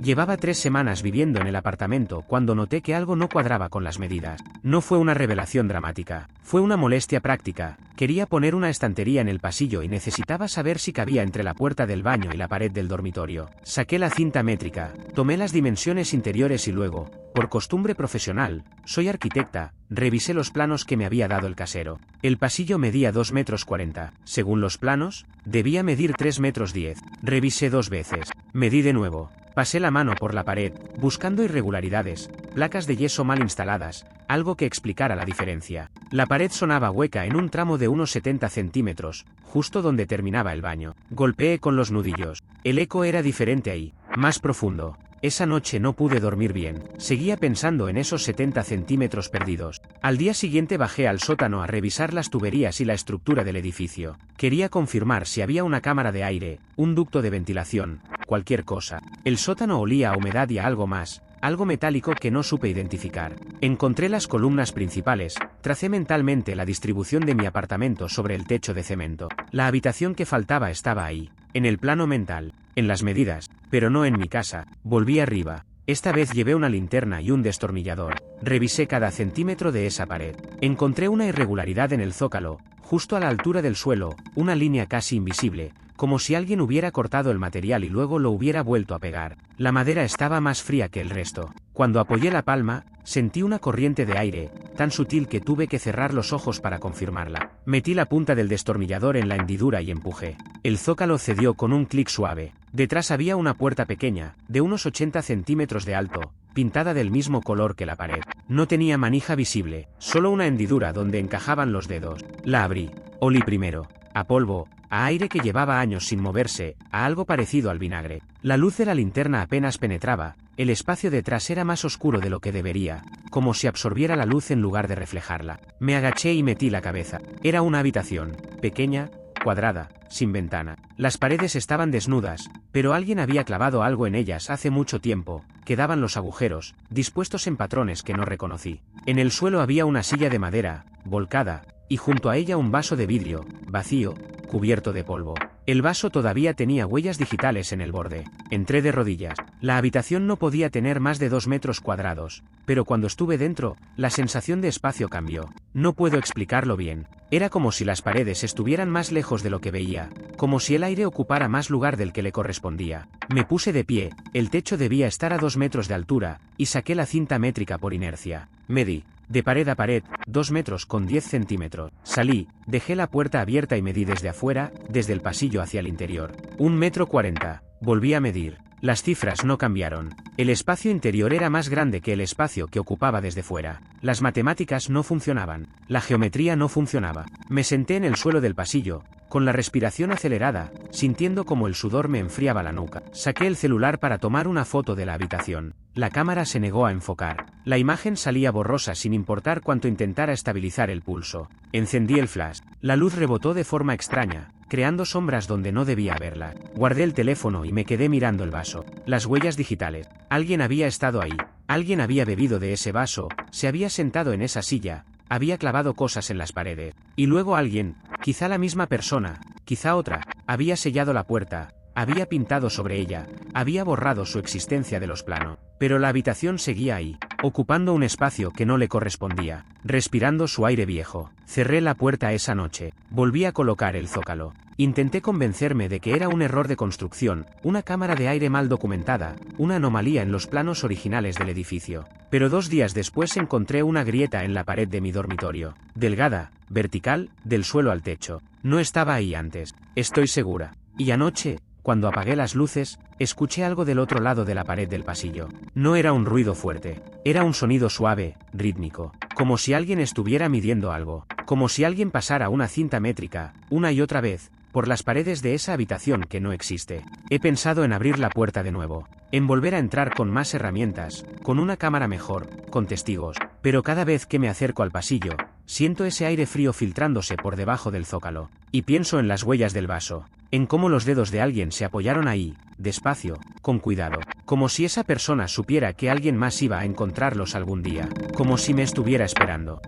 Llevaba 3 semanas viviendo en el apartamento cuando noté que algo no cuadraba con las medidas. No fue una revelación dramática, fue una molestia práctica. Quería poner una estantería en el pasillo y necesitaba saber si cabía entre la puerta del baño y la pared del dormitorio. Saqué la cinta métrica, tomé las dimensiones interiores y luego, por costumbre profesional, soy arquitecta, revisé los planos que me había dado el casero. El pasillo medía 2,40 m. Según los planos, debía medir 3,10 m. Revisé 2 veces. Medí de nuevo. Pasé la mano por la pared, buscando irregularidades, placas de yeso mal instaladas, algo que explicara la diferencia. La pared sonaba hueca en un tramo de unos 70 centímetros, justo donde terminaba el baño. Golpeé con los nudillos. El eco era diferente ahí, más profundo. Esa noche no pude dormir bien. Seguía pensando en esos 70 centímetros perdidos. Al día siguiente bajé al sótano a revisar las tuberías y la estructura del edificio. Quería confirmar si había una cámara de aire, un ducto de ventilación, cualquier cosa. El sótano olía a humedad y a algo más, algo metálico que no supe identificar. Encontré las columnas principales, tracé mentalmente la distribución de mi apartamento sobre el techo de cemento. La habitación que faltaba estaba ahí, en el plano mental, en las medidas, pero no en mi casa. Volví arriba. Esta vez llevé una linterna y un destornillador. Revisé cada centímetro de esa pared. Encontré una irregularidad en el zócalo, justo a la altura del suelo, una línea casi invisible, como si alguien hubiera cortado el material y luego lo hubiera vuelto a pegar. La madera estaba más fría que el resto. Cuando apoyé la palma, sentí una corriente de aire, tan sutil que tuve que cerrar los ojos para confirmarla. Metí la punta del destornillador en la hendidura y empujé. El zócalo cedió con un clic suave. Detrás había una puerta pequeña, de unos 80 centímetros de alto, pintada del mismo color que la pared. No tenía manija visible, solo una hendidura donde encajaban los dedos. La abrí. Olí primero a polvo, a aire que llevaba años sin moverse, a algo parecido al vinagre. La luz de la linterna apenas penetraba, el espacio detrás era más oscuro de lo que debería, como si absorbiera la luz en lugar de reflejarla. Me agaché y metí la cabeza. Era una habitación, pequeña, cuadrada, sin ventana. Las paredes estaban desnudas, pero alguien había clavado algo en ellas hace mucho tiempo. Quedaban los agujeros, dispuestos en patrones que no reconocí. En el suelo había una silla de madera, volcada, y junto a ella un vaso de vidrio, vacío, cubierto de polvo. El vaso todavía tenía huellas digitales en el borde. Entré de rodillas. La habitación no podía tener más de 2 metros cuadrados, pero cuando estuve dentro, la sensación de espacio cambió. No puedo explicarlo bien. Era como si las paredes estuvieran más lejos de lo que veía, como si el aire ocupara más lugar del que le correspondía. Me puse de pie, el techo debía estar a 2 metros de altura, y saqué la cinta métrica por inercia. Medí. De pared a pared, 2 metros con 10 centímetros. Salí, dejé la puerta abierta y medí desde afuera, desde el pasillo hacia el interior. 1,40 m. Volví a medir. Las cifras no cambiaron. El espacio interior era más grande que el espacio que ocupaba desde fuera. Las matemáticas no funcionaban. La geometría no funcionaba. Me senté en el suelo del pasillo, con la respiración acelerada, sintiendo como el sudor me enfriaba la nuca. Saqué el celular para tomar una foto de la habitación. La cámara se negó a enfocar. La imagen salía borrosa sin importar cuánto intentara estabilizar el pulso. Encendí el flash. La luz rebotó de forma extraña, creando sombras donde no debía haberla. Guardé el teléfono y me quedé mirando el vaso. Las huellas digitales. Alguien había estado ahí. Alguien había bebido de ese vaso, se había sentado en esa silla, había clavado cosas en las paredes. Y luego alguien, quizá la misma persona, quizá otra, había sellado la puerta, había pintado sobre ella, había borrado su existencia de los planos. Pero la habitación seguía ahí, ocupando un espacio que no le correspondía, respirando su aire viejo. Cerré la puerta esa noche, volví a colocar el zócalo. Intenté convencerme de que era un error de construcción, una cámara de aire mal documentada, una anomalía en los planos originales del edificio. Pero 2 días después encontré una grieta en la pared de mi dormitorio, delgada, vertical, del suelo al techo. No estaba ahí antes, estoy segura. Y anoche, cuando apagué las luces, escuché algo del otro lado de la pared del pasillo. No era un ruido fuerte, era un sonido suave, rítmico, como si alguien estuviera midiendo algo, como si alguien pasara una cinta métrica, una y otra vez, por las paredes de esa habitación que no existe. He pensado en abrir la puerta de nuevo, en volver a entrar con más herramientas, con una cámara mejor, con testigos, pero cada vez que me acerco al pasillo, siento ese aire frío filtrándose por debajo del zócalo, y pienso en las huellas del vaso, en cómo los dedos de alguien se apoyaron ahí, despacio, con cuidado, como si esa persona supiera que alguien más iba a encontrarlos algún día, como si me estuviera esperando.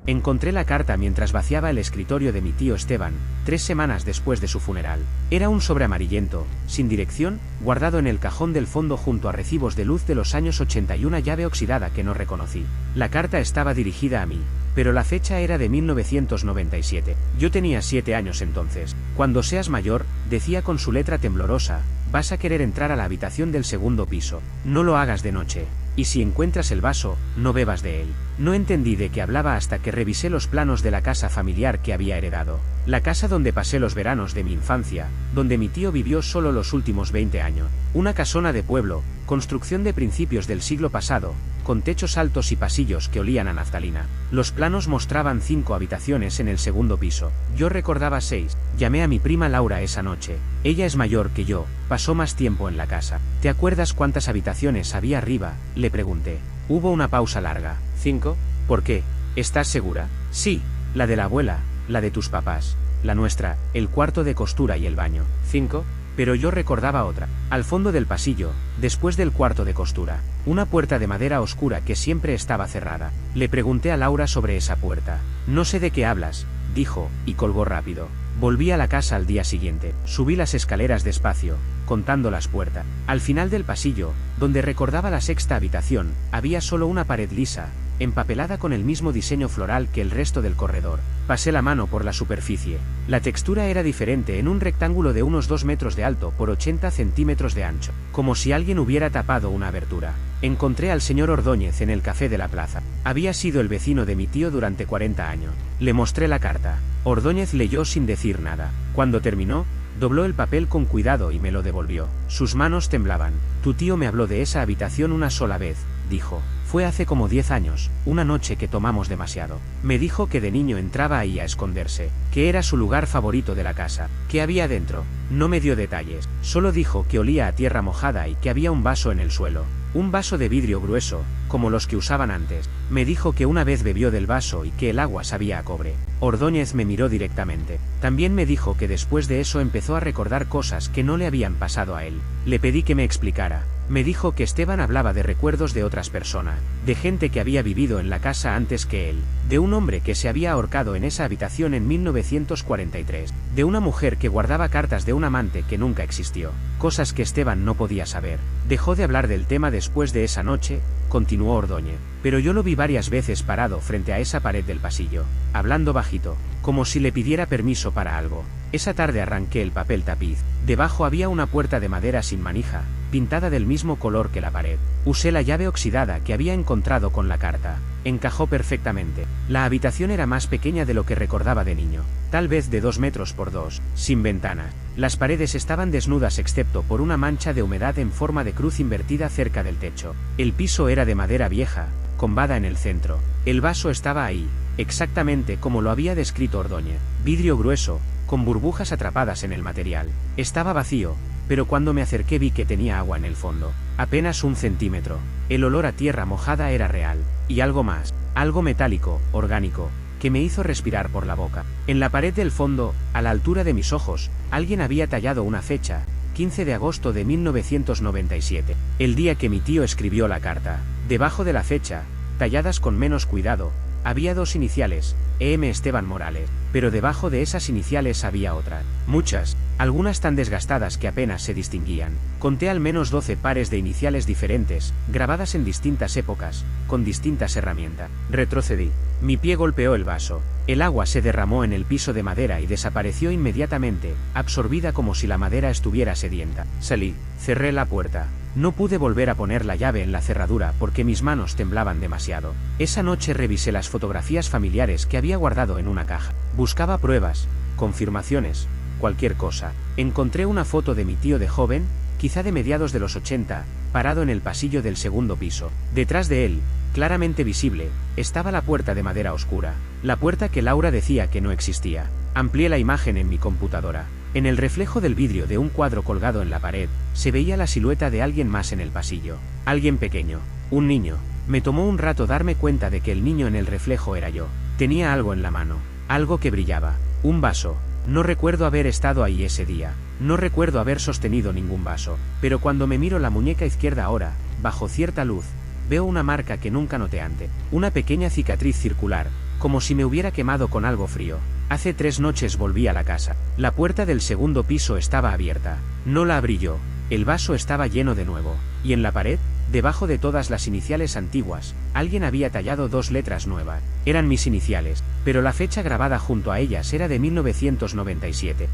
Encontré la carta mientras vaciaba el escritorio de mi tío Esteban, 3 semanas después de su funeral. Era un sobre amarillento, sin dirección, guardado en el cajón del fondo junto a recibos de luz de los años 80 y una llave oxidada que no reconocí. La carta estaba dirigida a mí, pero la fecha era de 1997. Yo tenía 7 años entonces. Cuando seas mayor, decía con su letra temblorosa, vas a querer entrar a la habitación del segundo piso. No lo hagas de noche. Y si encuentras el vaso, no bebas de él. No entendí de qué hablaba hasta que revisé los planos de la casa familiar que había heredado. La casa donde pasé los veranos de mi infancia, donde mi tío vivió solo los últimos 20 años. Una casona de pueblo, construcción de principios del siglo pasado, con techos altos y pasillos que olían a naftalina. Los planos mostraban 5 habitaciones en el segundo piso. Yo recordaba 6. Llamé a mi prima Laura esa noche. Ella es mayor que yo, pasó más tiempo en la casa. ¿Te acuerdas cuántas habitaciones había arriba?, le pregunté. Hubo una pausa larga. 5. ¿Por qué? ¿Estás segura? Sí, la de la abuela, la de tus papás, la nuestra, el cuarto de costura y el baño. 5. Pero yo recordaba otra. Al fondo del pasillo, después del cuarto de costura, una puerta de madera oscura que siempre estaba cerrada. Le pregunté a Laura sobre esa puerta. No sé de qué hablas, dijo, y colgó rápido. Volví a la casa al día siguiente. Subí las escaleras despacio, contando las puertas. Al final del pasillo, donde recordaba la sexta habitación, había solo una pared lisa, empapelada con el mismo diseño floral que el resto del corredor. Pasé la mano por la superficie. La textura era diferente, en un rectángulo de unos 2 metros de alto por 80 centímetros de ancho, como si alguien hubiera tapado una abertura. Encontré al señor Ordóñez en el café de la plaza. Había sido el vecino de mi tío durante 40 años. Le mostré la carta. Ordóñez leyó sin decir nada. Cuando terminó, dobló el papel con cuidado y me lo devolvió. Sus manos temblaban. Tu tío me habló de esa habitación una sola vez, dijo. Fue hace como 10 años, una noche que tomamos demasiado. Me dijo que de niño entraba ahí a esconderse, que era su lugar favorito de la casa. ¿Qué había dentro? No me dio detalles, solo dijo que olía a tierra mojada y que había un vaso en el suelo. Un vaso de vidrio grueso, como los que usaban antes. Me dijo que una vez bebió del vaso y que el agua sabía a cobre. Ordóñez me miró directamente. También me dijo que después de eso empezó a recordar cosas que no le habían pasado a él. Le pedí que me explicara. Me dijo que Esteban hablaba de recuerdos de otras personas, de gente que había vivido en la casa antes que él, de un hombre que se había ahorcado en esa habitación en 1943, de una mujer que guardaba cartas de un amante que nunca existió, cosas que Esteban no podía saber. Dejó de hablar del tema después de esa noche, continuó Ordóñez, pero yo lo vi varias veces parado frente a esa pared del pasillo, hablando bajito, como si le pidiera permiso para algo. Esa tarde arranqué el papel tapiz. Debajo había una puerta de madera sin manija, pintada del mismo color que la pared. Usé la llave oxidada que había encontrado con la carta. Encajó perfectamente. La habitación era más pequeña de lo que recordaba de niño, tal vez de 2 metros por 2, sin ventanas. Las paredes estaban desnudas excepto por una mancha de humedad en forma de cruz invertida cerca del techo. El piso era de madera vieja, con bada en el centro. El vaso estaba ahí, exactamente como lo había descrito Ordóñez. Vidrio grueso, con burbujas atrapadas en el material. Estaba vacío, pero cuando me acerqué vi que tenía agua en el fondo. Apenas 1 centímetro. El olor a tierra mojada era real. Y algo más, algo metálico, orgánico, que me hizo respirar por la boca. En la pared del fondo, a la altura de mis ojos, alguien había tallado una fecha, 15 de agosto de 1997, el día que mi tío escribió la carta. Debajo de la fecha, talladas con menos cuidado, había 2 iniciales, E.M. Esteban Morales, pero debajo de esas iniciales había otras, muchas, algunas tan desgastadas que apenas se distinguían. Conté al menos 12 pares de iniciales diferentes, grabadas en distintas épocas, con distintas herramientas. Retrocedí. Mi pie golpeó el vaso. El agua se derramó en el piso de madera y desapareció inmediatamente, absorbida como si la madera estuviera sedienta. Salí, cerré la puerta. No pude volver a poner la llave en la cerradura porque mis manos temblaban demasiado. Esa noche revisé las fotografías familiares que había guardado en una caja. Buscaba pruebas, confirmaciones, cualquier cosa. Encontré una foto de mi tío de joven, quizá de mediados de los 80, parado en el pasillo del segundo piso. Detrás de él, claramente visible, estaba la puerta de madera oscura. La puerta que Laura decía que no existía. Amplié la imagen en mi computadora. En el reflejo del vidrio de un cuadro colgado en la pared, se veía la silueta de alguien más en el pasillo. Alguien pequeño. Un niño. Me tomó un rato darme cuenta de que el niño en el reflejo era yo. Tenía algo en la mano. Algo que brillaba. Un vaso. No recuerdo haber estado ahí ese día. No recuerdo haber sostenido ningún vaso. Pero cuando me miro la muñeca izquierda ahora, bajo cierta luz, veo una marca que nunca noté antes. Una pequeña cicatriz circular, como si me hubiera quemado con algo frío. Hace 3 noches volví a la casa. La puerta del segundo piso estaba abierta. No la abrí yo. El vaso estaba lleno de nuevo. Y en la pared, debajo de todas las iniciales antiguas, alguien había tallado 2 letras nuevas. Eran mis iniciales, pero la fecha grabada junto a ellas era de 1997.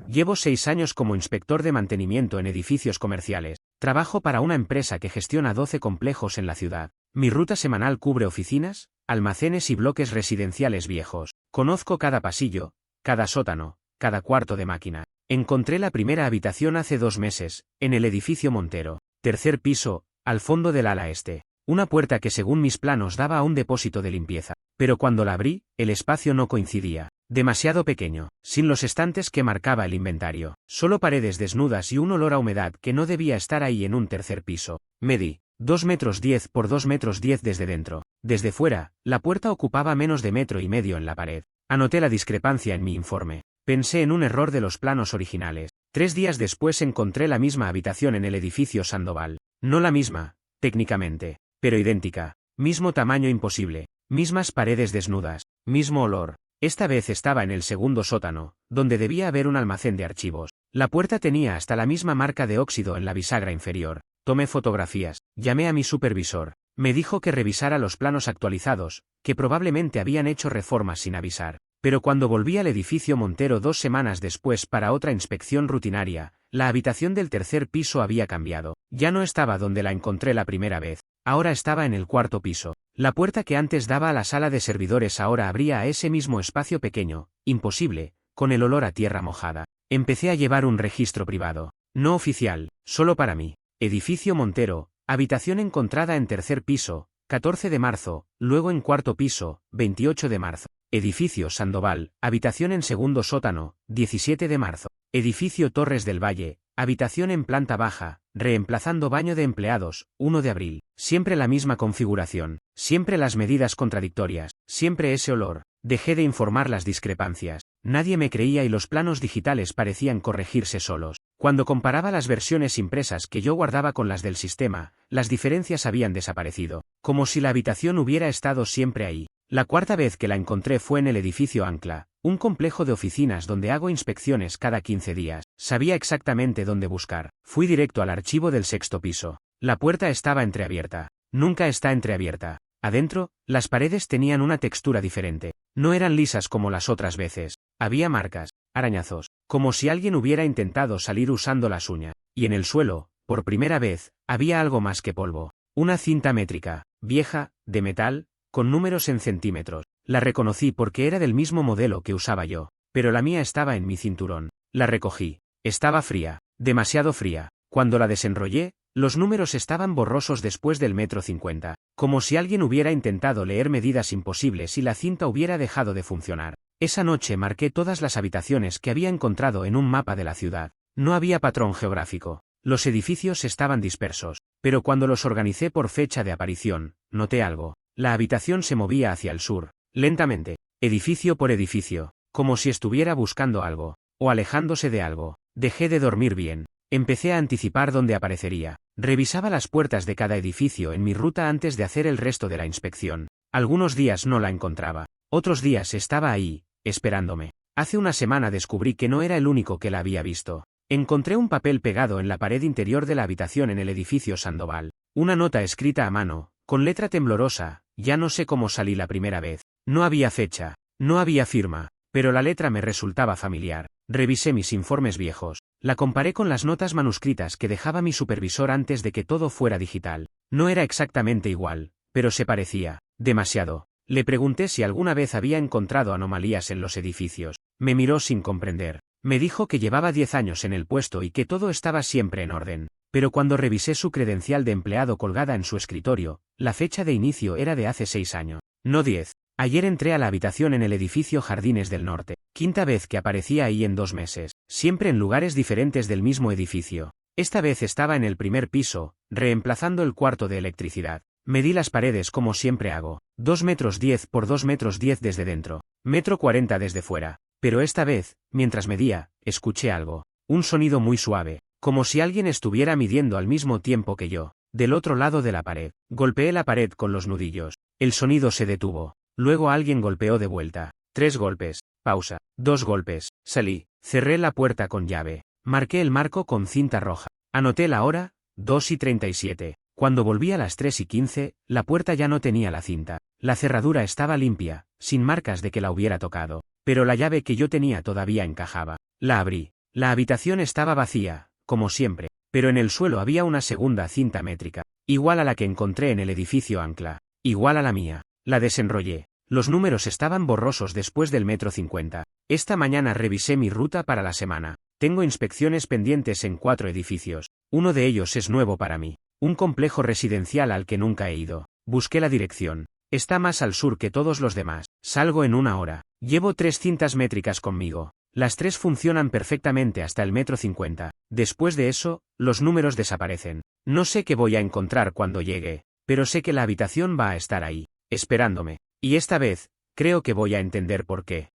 Llevo 6 años como inspector de mantenimiento en edificios comerciales. Trabajo para una empresa que gestiona 12 complejos en la ciudad. Mi ruta semanal cubre oficinas, almacenes y bloques residenciales viejos. Conozco cada pasillo, cada sótano, cada cuarto de máquina. Encontré la primera habitación hace 2 meses, en el edificio Montero. 3er piso, al fondo del ala este. Una puerta que según mis planos daba a un depósito de limpieza. Pero cuando la abrí, el espacio no coincidía. Demasiado pequeño, sin los estantes que marcaba el inventario. Solo paredes desnudas y un olor a humedad que no debía estar ahí en un 3er piso. Medí 2 metros 10 por 2 metros 10 desde dentro. Desde fuera, la puerta ocupaba menos de 1,5 metros en la pared. Anoté la discrepancia en mi informe. Pensé en un error de los planos originales. 3 días después encontré la misma habitación en el edificio Sandoval. No la misma, técnicamente, pero idéntica. Mismo tamaño imposible. Mismas paredes desnudas. Mismo olor. Esta vez estaba en el segundo sótano, donde debía haber un almacén de archivos. La puerta tenía hasta la misma marca de óxido en la bisagra inferior. Tomé fotografías. Llamé a mi supervisor. Me dijo que revisara los planos actualizados, que probablemente habían hecho reformas sin avisar. Pero cuando volví al edificio Montero 2 semanas después para otra inspección rutinaria, la habitación del 3er piso había cambiado. Ya no estaba donde la encontré la primera vez. Ahora estaba en el 4.º piso. La puerta que antes daba a la sala de servidores ahora abría a ese mismo espacio pequeño, imposible, con el olor a tierra mojada. Empecé a llevar un registro privado. No oficial, solo para mí. Edificio Montero, habitación encontrada en 3er piso, 14 de marzo, luego en 4.º piso, 28 de marzo. Edificio Sandoval, habitación en segundo sótano, 17 de marzo. Edificio Torres del Valle, habitación en planta baja, reemplazando baño de empleados, 1 de abril. Siempre la misma configuración, siempre las medidas contradictorias, siempre ese olor. Dejé de informar las discrepancias. Nadie me creía y los planos digitales parecían corregirse solos. Cuando comparaba las versiones impresas que yo guardaba con las del sistema, las diferencias habían desaparecido, como si la habitación hubiera estado siempre ahí. La 4ª vez que la encontré fue en el edificio Ancla, un complejo de oficinas donde hago inspecciones cada 15 días. Sabía exactamente dónde buscar. Fui directo al archivo del 6.º piso. La puerta estaba entreabierta. Nunca está entreabierta. Adentro, las paredes tenían una textura diferente. No eran lisas como las otras veces. Había marcas, arañazos, como si alguien hubiera intentado salir usando las uñas. Y en el suelo, por primera vez, había algo más que polvo. Una cinta métrica, vieja, de metal, con números en centímetros. La reconocí porque era del mismo modelo que usaba yo, pero la mía estaba en mi cinturón. La recogí. Estaba fría, demasiado fría. Cuando la desenrollé, los números estaban borrosos después del 1,50 m, como si alguien hubiera intentado leer medidas imposibles y la cinta hubiera dejado de funcionar. Esa noche marqué todas las habitaciones que había encontrado en un mapa de la ciudad. No había patrón geográfico. Los edificios estaban dispersos, pero cuando los organicé por fecha de aparición, noté algo. La habitación se movía hacia el sur, lentamente, edificio por edificio, como si estuviera buscando algo, o alejándose de algo. Dejé de dormir bien. Empecé a anticipar dónde aparecería. Revisaba las puertas de cada edificio en mi ruta antes de hacer el resto de la inspección. Algunos días no la encontraba. Otros días estaba ahí, esperándome. Hace una semana descubrí que no era el único que la había visto. Encontré un papel pegado en la pared interior de la habitación en el edificio Sandoval. Una nota escrita a mano, con letra temblorosa. Ya no sé cómo salí la primera vez. No había fecha, no había firma, pero la letra me resultaba familiar. Revisé mis informes viejos. La comparé con las notas manuscritas que dejaba mi supervisor antes de que todo fuera digital. No era exactamente igual, pero se parecía. Demasiado. Le pregunté si alguna vez había encontrado anomalías en los edificios. Me miró sin comprender. Me dijo que llevaba 10 años en el puesto y que todo estaba siempre en orden. Pero cuando revisé su credencial de empleado colgada en su escritorio, la fecha de inicio era de hace 6 años. No 10. Ayer entré a la habitación en el edificio Jardines del Norte. 5ª vez que aparecía ahí en 2 meses. Siempre en lugares diferentes del mismo edificio. Esta vez estaba en el 1.º piso, reemplazando el cuarto de electricidad. Medí las paredes como siempre hago. 2 metros 10 por 2 metros 10 desde dentro. 1,40 m desde fuera. Pero esta vez, mientras medía, escuché algo. Un sonido muy suave, como si alguien estuviera midiendo al mismo tiempo que yo. Del otro lado de la pared, golpeé la pared con los nudillos. El sonido se detuvo. Luego alguien golpeó de vuelta. 3 golpes. Pausa. 2 golpes. Salí. Cerré la puerta con llave. Marqué el marco con cinta roja. Anoté la hora, 2:37. Cuando volví a las 3:15, la puerta ya no tenía la cinta. La cerradura estaba limpia, sin marcas de que la hubiera tocado. Pero la llave que yo tenía todavía encajaba. La abrí. La habitación estaba vacía, como siempre. Pero en el suelo había una segunda cinta métrica. Igual a la que encontré en el edificio Ancla. Igual a la mía. La desenrollé. Los números estaban borrosos después del 1,50 m. Esta mañana revisé mi ruta para la semana. Tengo inspecciones pendientes en 4 edificios. Uno de ellos es nuevo para mí. Un complejo residencial al que nunca he ido. Busqué la dirección. Está más al sur que todos los demás. Salgo en 1 hora. Llevo 3 cintas métricas conmigo. Las 3 funcionan perfectamente hasta el 1,50 m. Después de eso, los números desaparecen. No sé qué voy a encontrar cuando llegue, pero sé que la habitación va a estar ahí, esperándome. Y esta vez, creo que voy a entender por qué.